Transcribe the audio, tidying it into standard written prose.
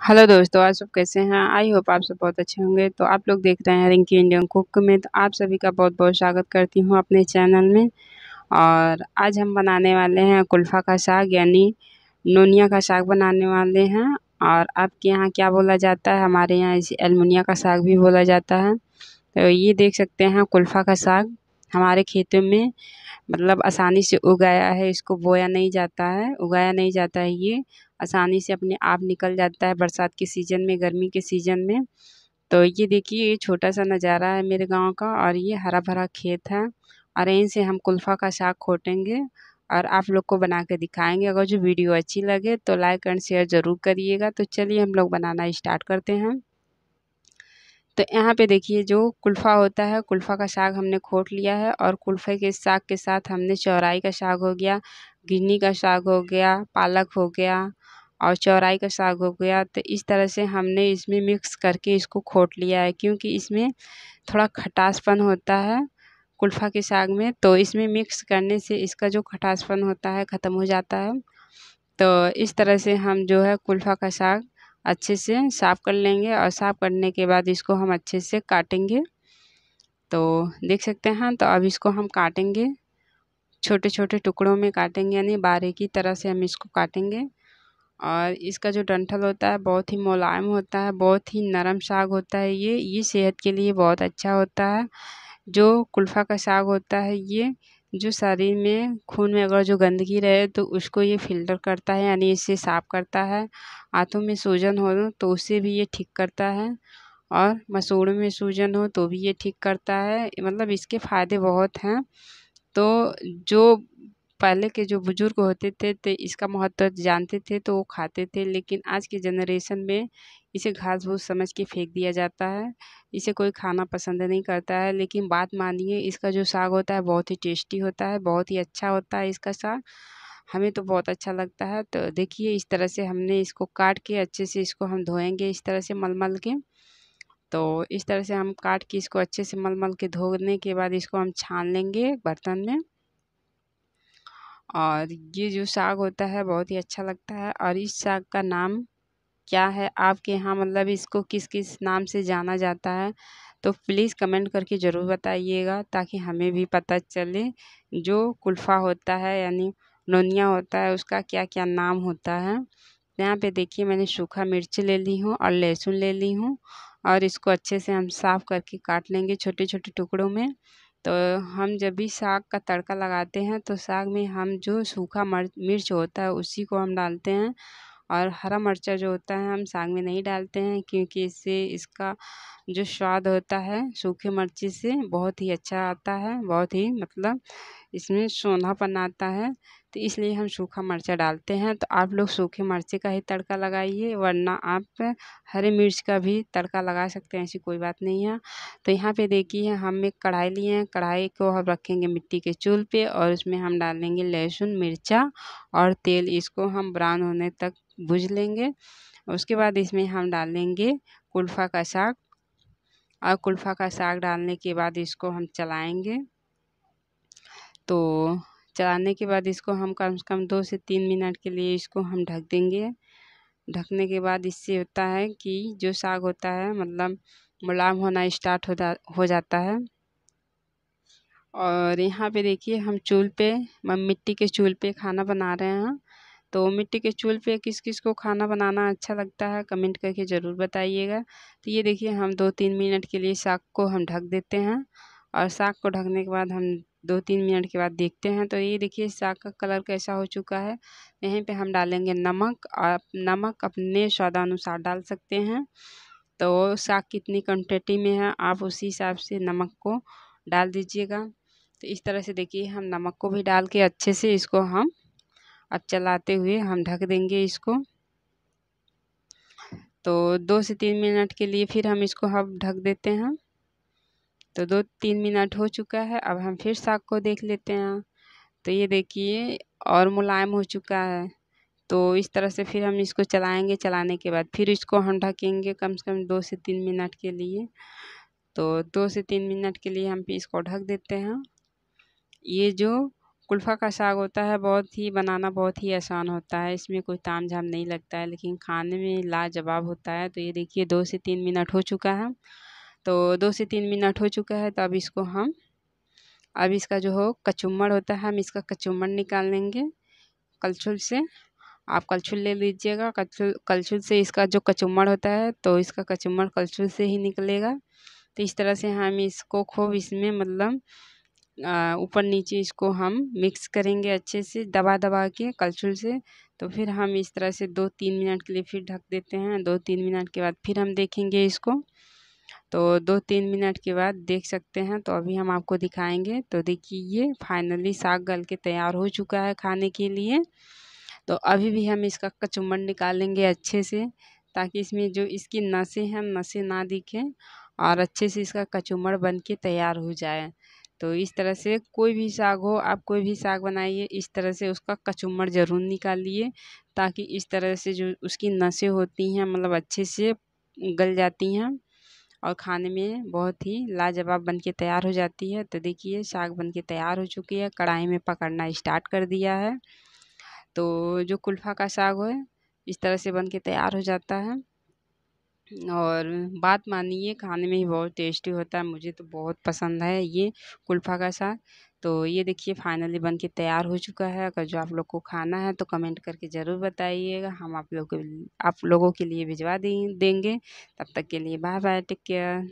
Hello दोस्तों, आप सब कैसे हैं? आई होप आप सब बहुत अच्छे होंगे। तो आप लोग देख रहे हैं रिंकी इंडियन कुक में। तो आप सभी का बहुत बहुत स्वागत करती हूँ अपने चैनल में। और आज हम बनाने वाले हैं कुल्फ़ा का साग, यानी नोनिया का साग बनाने वाले हैं। और आपके यहाँ क्या बोला जाता है? हमारे यहाँ इसे एलमुनिया का साग भी बोला जाता है। तो ये देख सकते हैं कुल्फ़ा का साग हमारे खेतों में मतलब आसानी से उगाया है। इसको बोया नहीं जाता है, उगाया नहीं जाता है। ये आसानी से अपने आप निकल जाता है बरसात के सीज़न में, गर्मी के सीज़न में। तो ये देखिए, ये छोटा सा नज़ारा है मेरे गांव का, और ये हरा भरा खेत है। और यहीं से हम कुल्फ़ा का साग खोटेंगे और आप लोग को बना के दिखाएंगे। अगर जो वीडियो अच्छी लगे तो लाइक एंड शेयर ज़रूर करिएगा। तो चलिए हम लोग बनाना स्टार्ट करते हैं। तो यहाँ पे देखिए, जो कुल्फ़ा होता है, कुल्फ़ा का साग हमने खोट लिया है। और कुल्फ़े के साग के साथ हमने चौराई का साग हो गया, गिन्नी का साग हो गया, पालक हो गया और चौराई का साग हो गया। तो इस तरह से हमने इसमें मिक्स करके इसको खोट लिया है, क्योंकि इसमें थोड़ा खटासपन होता है कुल्फ़ा के साग में। तो इसमें मिक्स करने से इसका जो खटासपन होता है ख़त्म हो जाता है। तो इस तरह से हम जो है कुल्फ़ा का साग अच्छे से साफ़ कर लेंगे, और साफ़ करने के बाद इसको हम अच्छे से काटेंगे। तो देख सकते हैं। तो अब इसको हम काटेंगे, छोटे छोटे टुकड़ों में काटेंगे, यानी बारीकी तरह से हम इसको काटेंगे। और इसका जो डंठल होता है बहुत ही मुलायम होता है, बहुत ही नरम साग होता है। ये सेहत के लिए बहुत अच्छा होता है। जो कुल्फ़ा का साग होता है, ये जो शरीर में, खून में अगर जो गंदगी रहे तो उसको ये फ़िल्टर करता है, यानी इसे साफ़ करता है। आँतों में सूजन हो तो उसे भी ये ठीक करता है, और मसूड़ों में सूजन हो तो भी ये ठीक करता है। मतलब इसके फ़ायदे बहुत हैं। तो जो पहले के जो बुजुर्ग होते थे तो इसका महत्व जानते थे, तो वो खाते थे। लेकिन आज की जनरेशन में इसे घास फूस समझ के फेंक दिया जाता है। इसे कोई खाना पसंद नहीं करता है। लेकिन बात मानिए, इसका जो साग होता है बहुत ही टेस्टी होता है, बहुत ही अच्छा होता है इसका साग। हमें तो बहुत अच्छा लगता है। तो देखिए, इस तरह से हमने इसको काट के अच्छे से इसको हम धोएंगे, इस तरह से मल मल के। तो इस तरह से हम काट के इसको अच्छे से मल मल के धोने के बाद इसको हम छान लेंगे बर्तन में। और ये जो साग होता है बहुत ही अच्छा लगता है। और इस साग का नाम क्या है आपके यहाँ? मतलब इसको किस किस नाम से जाना जाता है? तो प्लीज़ कमेंट करके ज़रूर बताइएगा, ताकि हमें भी पता चले जो कुल्फ़ा होता है, यानी नोनिया होता है, उसका क्या क्या नाम होता है। यहाँ पे देखिए, मैंने सूखा मिर्च ले ली हूँ और लहसुन ले ली हूँ। और इसको अच्छे से हम साफ़ करके काट लेंगे छोटे छोटे टुकड़ों में। तो हम जब भी साग का तड़का लगाते हैं तो साग में हम जो सूखा मिर्च होता है उसी को हम डालते हैं। और हरा मिर्चा जो होता है हम साग में नहीं डालते हैं, क्योंकि इससे इसका जो स्वाद होता है सूखे मिर्ची से बहुत ही अच्छा आता है, बहुत ही मतलब इसमें सोंधापन आता है। तो इसलिए हम सूखा मिर्चा डालते हैं। तो आप लोग सूखे मिर्ची का ही तड़का लगाइए, वरना आप हरे मिर्च का भी तड़का लगा सकते हैं, ऐसी कोई बात नहीं है। तो यहाँ पे देखिए, हम एक कढ़ाई लिए हैं। कढ़ाई को हम रखेंगे मिट्टी के चूल्हे पे, और उसमें हम डालेंगे लहसुन, मिर्चा और तेल। इसको हम ब्राउन होने तक भूज लेंगे। उसके बाद इसमें हम डालेंगे कुल्फ़ा का साग। और कुल्फ़ा का साग डालने के बाद इसको हम चलाएंगे। तो चलाने के बाद इसको हम कम से कम 2 से 3 मिनट के लिए इसको हम ढक देंगे। ढकने के बाद इससे होता है कि जो साग होता है मतलब मुलायम होना स्टार्ट हो जाता है। और यहाँ पे देखिए, हम चूल्हे पे, मिट्टी के चूल्हे पे खाना बना रहे हैं। तो मिट्टी के चूल्हे पे किस किस को खाना बनाना अच्छा लगता है कमेंट करके ज़रूर बताइएगा। तो ये देखिए, हम 2-3 मिनट के लिए साग को हम ढक देते हैं। और साग को ढकने के बाद हम 2-3 मिनट के बाद देखते हैं। तो ये देखिए, साग का कलर कैसा हो चुका है। यहीं पे हम डालेंगे नमक। और नमक अपने स्वादानुसार डाल सकते हैं। तो साग कितनी क्वांटिटी में है आप उसी हिसाब से नमक को डाल दीजिएगा। तो इस तरह से देखिए, हम नमक को भी डाल के अच्छे से इसको हम अब चलाते हुए हम ढक देंगे इसको। तो 2 से 3 मिनट के लिए फिर हम इसको अब ढक देते हैं। तो 2-3 मिनट हो चुका है। अब हम फिर साग को देख लेते हैं। तो ये देखिए, और मुलायम हो चुका है। तो इस तरह से फिर हम इसको चलाएंगे। चलाने के बाद फिर इसको हम ढकेंगे कम से कम 2 से 3 मिनट के लिए। तो 2 से 3 मिनट के लिए हम फिर इसको ढक देते हैं। ये जो कुल्फ़ा का साग होता है बनाना बहुत ही आसान होता है, इसमें कोई तामझाम नहीं लगता है, लेकिन खाने में लाजवाब होता है। तो ये देखिए 2 से 3 मिनट हो चुका है। तो 2 से 3 मिनट हो चुका है, तो अब इसका जो हो कचुम्मड़ होता है, हम इसका कचुम्मड़ निकाल लेंगे कलछुल से। आप कलछुल ले लीजिएगा, कलछुल कलछुल से इसका जो कचुम्मड़ होता है, तो इसका कचुम्मड़ कलछुल से ही निकलेगा। तो इस तरह से हम इसको खूब इसमें मतलब ऊपर नीचे इसको हम मिक्स करेंगे अच्छे से दबा के कलछुल से। तो फिर हम इस तरह से 2-3 मिनट के लिए फिर ढक देते हैं। 2-3 मिनट के बाद फिर हम देखेंगे इसको। तो 2-3 मिनट के बाद देख सकते हैं, तो अभी हम आपको दिखाएंगे। तो देखिए ये फाइनली साग गल के तैयार हो चुका है खाने के लिए। तो अभी भी हम इसका कचुम्मड़ निकालेंगे अच्छे से, ताकि इसमें जो इसकी नसें हैं नसें ना दिखें और अच्छे से इसका कचुम्मड़ बन के तैयार हो जाए। तो इस तरह से कोई भी साग हो, आप कोई भी साग बनाइए, इस तरह से उसका कचुम्मड़ ज़रूर निकालिए, ताकि इस तरह से जो उसकी नसें होती हैं मतलब अच्छे से गल जाती हैं और खाने में बहुत ही लाजवाब बन के तैयार हो जाती है। तो देखिए साग बन के तैयार हो चुकी है, कढ़ाई में पकड़ना स्टार्ट कर दिया है। तो जो कुल्फ़ा का साग है इस तरह से बन के तैयार हो जाता है और बात मानिए खाने में ही बहुत टेस्टी होता है। मुझे तो बहुत पसंद है ये कुल्फ़ा का साग। तो ये देखिए फाइनली बन के तैयार हो चुका है। अगर जो आप लोग को खाना है तो कमेंट करके ज़रूर बताइएगा, हम आप लोगों के लिए भिजवा देंगे। तब तक के लिए बाय बाय, टेक केयर।